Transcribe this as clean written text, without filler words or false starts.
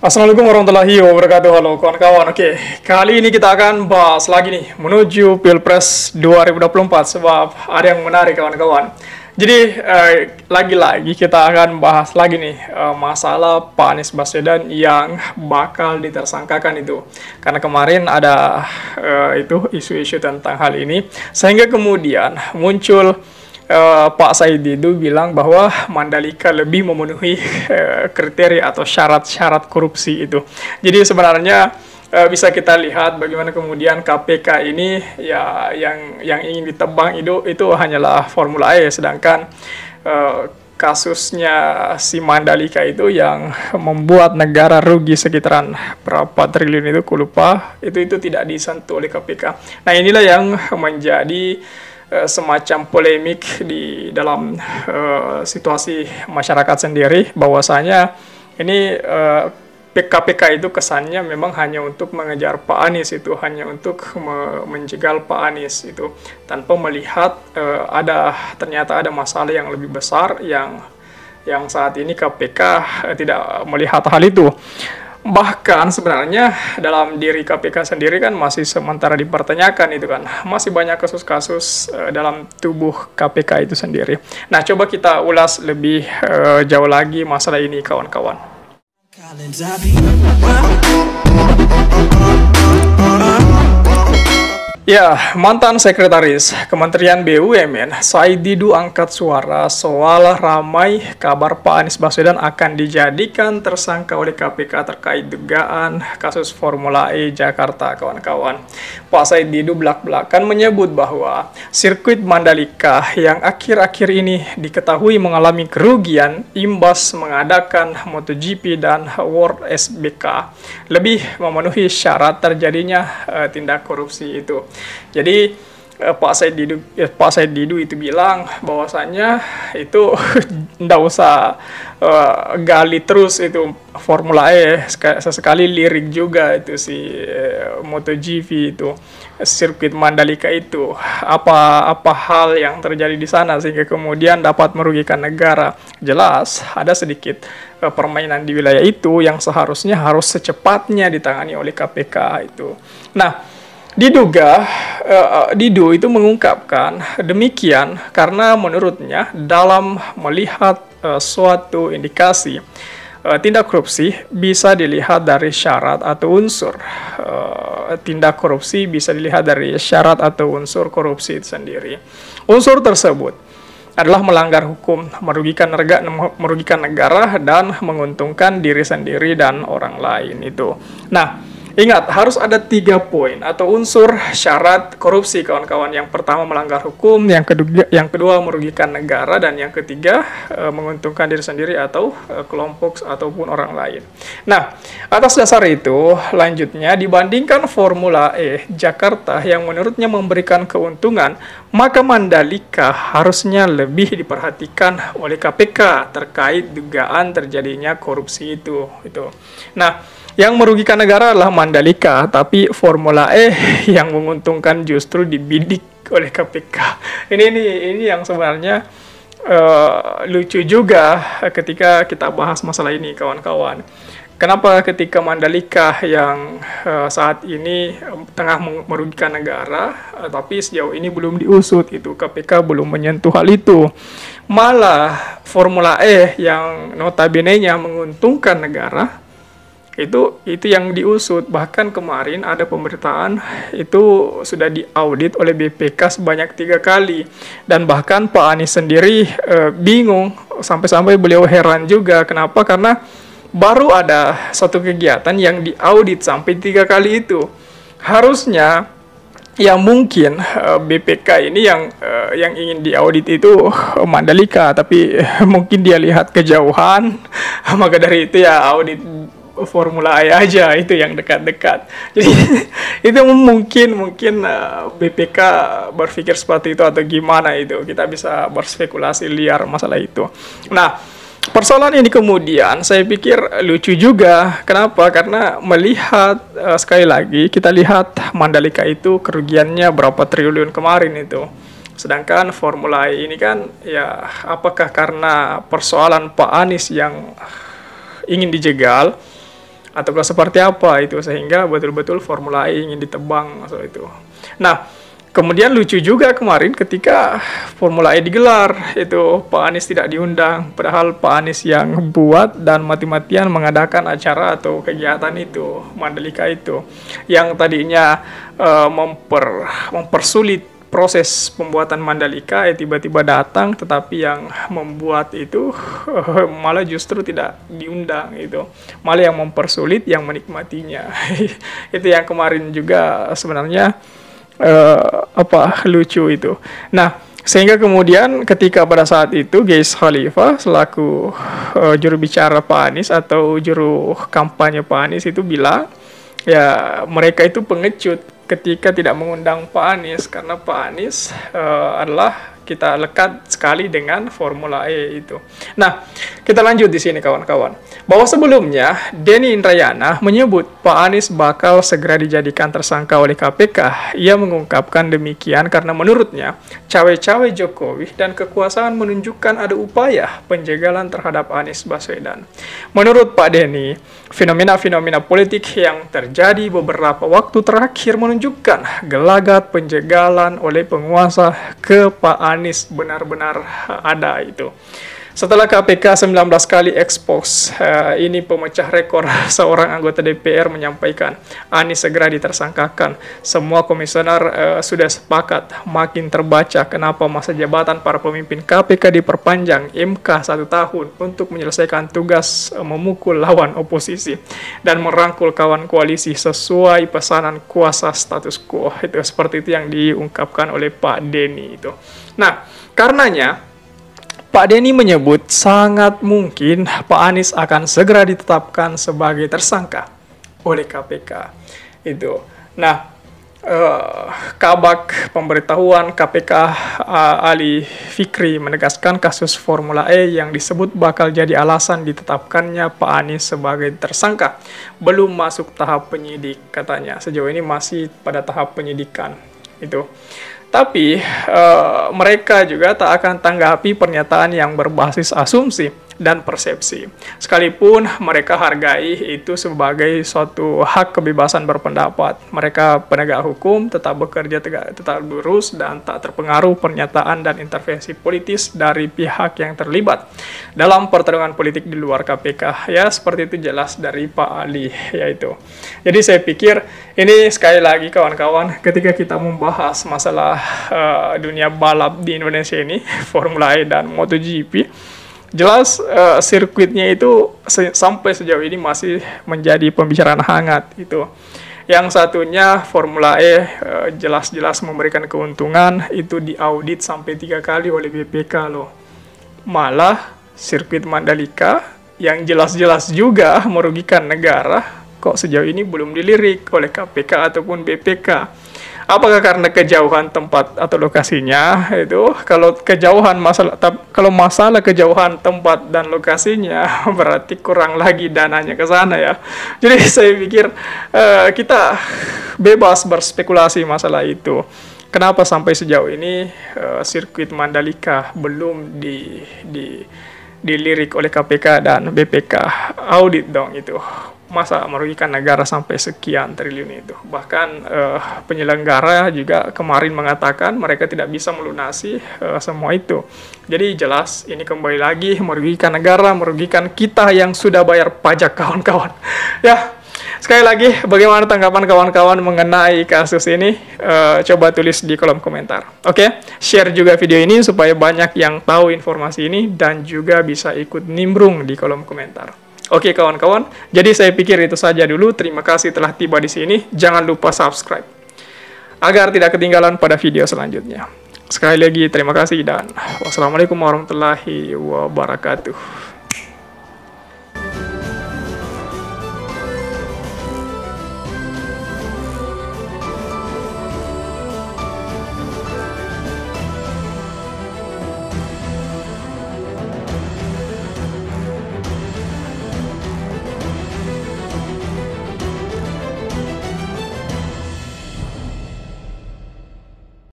Assalamualaikum warahmatullahi wabarakatuh. Halo kawan-kawan. Oke, kali ini kita akan bahas lagi nih menuju Pilpres 2024 sebab ada yang menarik kawan-kawan. Jadi lagi-lagi kita akan bahas lagi nih masalah Pak Anies Baswedan yang bakal ditersangkakan itu. Karena kemarin ada itu isu-isu tentang hal ini sehingga kemudian muncul Pak Said Didu bilang bahwa Mandalika lebih memenuhi kriteria atau syarat-syarat korupsi itu. Jadi sebenarnya bisa kita lihat bagaimana kemudian KPK ini ya yang ingin ditebang itu hanyalah Formula E, sedangkan kasusnya si Mandalika itu yang membuat negara rugi sekitaran berapa triliun itu, aku lupa, itu tidak disentuh oleh KPK. Nah, inilah yang menjadi semacam polemik di dalam situasi masyarakat sendiri, bahwasanya ini KPK itu kesannya memang hanya untuk mengejar Pak Anies, itu hanya untuk menjegal Pak Anies itu, tanpa melihat ternyata ada masalah yang lebih besar yang saat ini KPK tidak melihat hal itu. Bahkan sebenarnya dalam diri KPK sendiri kan masih sementara dipertanyakan itu kan. Masih banyak kasus-kasus dalam tubuh KPK itu sendiri. Nah, coba kita ulas lebih jauh lagi masalah ini kawan-kawan. Ya, mantan sekretaris Kementerian BUMN Said Didu angkat suara soal ramai kabar Pak Anies Baswedan akan dijadikan tersangka oleh KPK terkait dugaan kasus Formula E Jakarta, kawan-kawan. Pak Said Didu belak-belakan menyebut bahwa sirkuit Mandalika yang akhir-akhir ini diketahui mengalami kerugian imbas mengadakan MotoGP dan World SBK lebih memenuhi syarat terjadinya tindak korupsi itu. Jadi Pak Said Didu itu bilang bahwasannya itu ndak usah gali terus itu Formula E, sesekali lirik juga itu si MotoGP itu, sirkuit Mandalika itu, apa hal yang terjadi di sana sehingga kemudian dapat merugikan negara. Jelas ada sedikit permainan di wilayah itu yang seharusnya harus secepatnya ditangani oleh KPK itu. Nah, Didu itu mengungkapkan demikian karena menurutnya dalam melihat suatu indikasi tindak korupsi bisa dilihat dari syarat atau unsur. Tindak korupsi bisa dilihat dari syarat atau unsur korupsi itu sendiri. Unsur tersebut adalah melanggar hukum, merugikan negara dan menguntungkan diri sendiri dan orang lain itu. Nah, ingat, harus ada 3 poin atau unsur syarat korupsi, kawan-kawan. Yang pertama melanggar hukum, yang kedua merugikan negara, dan yang ketiga menguntungkan diri sendiri atau kelompok ataupun orang lain. Nah, atas dasar itu, lanjutnya dibandingkan Formula E Jakarta yang menurutnya memberikan keuntungan, maka Mandalika harusnya lebih diperhatikan oleh KPK terkait dugaan terjadinya korupsi itu. Nah, yang merugikan negara adalah Mandalika, tapi Formula E yang menguntungkan justru dibidik oleh KPK. Ini yang sebenarnya lucu juga ketika kita bahas masalah ini, kawan-kawan. Kenapa ketika Mandalika yang saat ini tengah merugikan negara, tapi sejauh ini belum diusut, itu KPK belum menyentuh hal itu. Malah Formula E yang notabene-nya menguntungkan negara, itu yang diusut. Bahkan kemarin ada pemberitaan itu sudah diaudit oleh BPK sebanyak 3 kali, dan bahkan Pak Anies sendiri bingung, sampai-sampai beliau heran juga. Kenapa? Karena baru ada satu kegiatan yang diaudit sampai 3 kali itu. Harusnya ya mungkin BPK ini yang ingin diaudit itu Mandalika, tapi mungkin dia lihat kejauhan, maka dari itu ya audit Formula E aja, itu yang dekat-dekat. Jadi itu mungkin BPK berpikir seperti itu atau gimana, itu kita bisa berspekulasi liar masalah itu. Nah, persoalan ini kemudian saya pikir lucu juga. Kenapa? Karena melihat sekali lagi kita lihat Mandalika itu kerugiannya berapa triliun kemarin itu. Sedangkan Formula E ini kan ya, apakah karena persoalan Pak Anies yang ingin dijegal, ataukah seperti apa itu, sehingga betul-betul Formula E ingin ditebang soal itu. Nah, kemudian lucu juga kemarin ketika Formula E digelar, itu Pak Anies tidak diundang, padahal Pak Anies yang buat dan mati-matian mengadakan acara atau kegiatan itu, Mandalika itu, yang tadinya mempersulit proses pembuatan Mandalika, tiba-tiba datang, tetapi yang membuat itu malah justru tidak diundang itu, malah yang mempersulit yang menikmatinya. Itu yang kemarin juga sebenarnya lucu itu. Nah, sehingga kemudian ketika pada saat itu Gais Khalifah selaku juru bicara Pak Anies atau juru kampanye Pak Anies itu bilang, ya mereka itu pengecut ketika tidak mengundang Pak Anies, karena Pak Anies adalah kita lekat sekali dengan Formula E itu. Nah, kita lanjut di sini kawan-kawan. Bahwa sebelumnya Denny Indrayana menyebut Pak Anies bakal segera dijadikan tersangka oleh KPK. Ia mengungkapkan demikian karena menurutnya cawe-cawe Jokowi dan kekuasaan menunjukkan ada upaya penjagalan terhadap Anies Baswedan. Menurut Pak Denny, fenomena-fenomena politik yang terjadi beberapa waktu terakhir menunjukkan gelagat penjagalan oleh penguasa ke Pak Anies benar-benar ada itu. Setelah KPK 19 kali ekspos, ini pemecah rekor, seorang anggota DPR menyampaikan Anies segera ditersangkakan. Semua komisioner sudah sepakat, makin terbaca kenapa masa jabatan para pemimpin KPK diperpanjang MK 1 tahun untuk menyelesaikan tugas memukul lawan oposisi dan merangkul kawan koalisi sesuai pesanan kuasa status quo. Itu seperti itu yang diungkapkan oleh Pak Denny itu. Nah, karenanya Pak Denny menyebut sangat mungkin Pak Anies akan segera ditetapkan sebagai tersangka oleh KPK. Itu. Nah, Kabak Pemberitahuan KPK Ali Fikri menegaskan kasus Formula E yang disebut bakal jadi alasan ditetapkannya Pak Anies sebagai tersangka belum masuk tahap penyidik, katanya. Sejauh ini masih pada tahap penyidikan. Itu. Tapi mereka juga tak akan tanggapi pernyataan yang berbasis asumsi dan persepsi. Sekalipun mereka hargai itu sebagai suatu hak kebebasan berpendapat. Mereka penegak hukum tetap bekerja tetap lurus dan tak terpengaruh pernyataan dan intervensi politis dari pihak yang terlibat dalam pertarungan politik di luar KPK. Ya, seperti itu jelas dari Pak Ali, yaitu. Jadi saya pikir ini sekali lagi kawan-kawan, ketika kita membahas masalah dunia balap di Indonesia ini, Formula E dan MotoGP, jelas sirkuitnya itu sampai sejauh ini masih menjadi pembicaraan hangat itu. Yang satunya Formula E jelas-jelas memberikan keuntungan, itu diaudit sampai 3 kali oleh BPK loh. Malah sirkuit Mandalika yang jelas-jelas juga merugikan negara, kok sejauh ini belum dilirik oleh KPK ataupun BPK. Apakah karena kejauhan tempat atau lokasinya itu? Kalau masalah kejauhan tempat dan lokasinya, berarti kurang lagi dananya ke sana ya. Jadi saya pikir kita bebas berspekulasi masalah itu. Kenapa sampai sejauh ini sirkuit Mandalika belum dilirik oleh KPK dan BPK? Audit dong itu. Masa merugikan negara sampai sekian triliun itu. Bahkan penyelenggara juga kemarin mengatakan mereka tidak bisa melunasi semua itu. Jadi jelas ini kembali lagi merugikan negara, merugikan kita yang sudah bayar pajak, kawan-kawan. Ya, sekali lagi bagaimana tanggapan kawan-kawan mengenai kasus ini? Coba tulis di kolom komentar. Oke, share juga video ini supaya banyak yang tahu informasi ini dan juga bisa ikut nimbrung di kolom komentar. Oke kawan-kawan, jadi saya pikir itu saja dulu. Terima kasih telah tiba di sini. Jangan lupa subscribe agar tidak ketinggalan pada video selanjutnya. Sekali lagi terima kasih dan wassalamualaikum warahmatullahi wabarakatuh.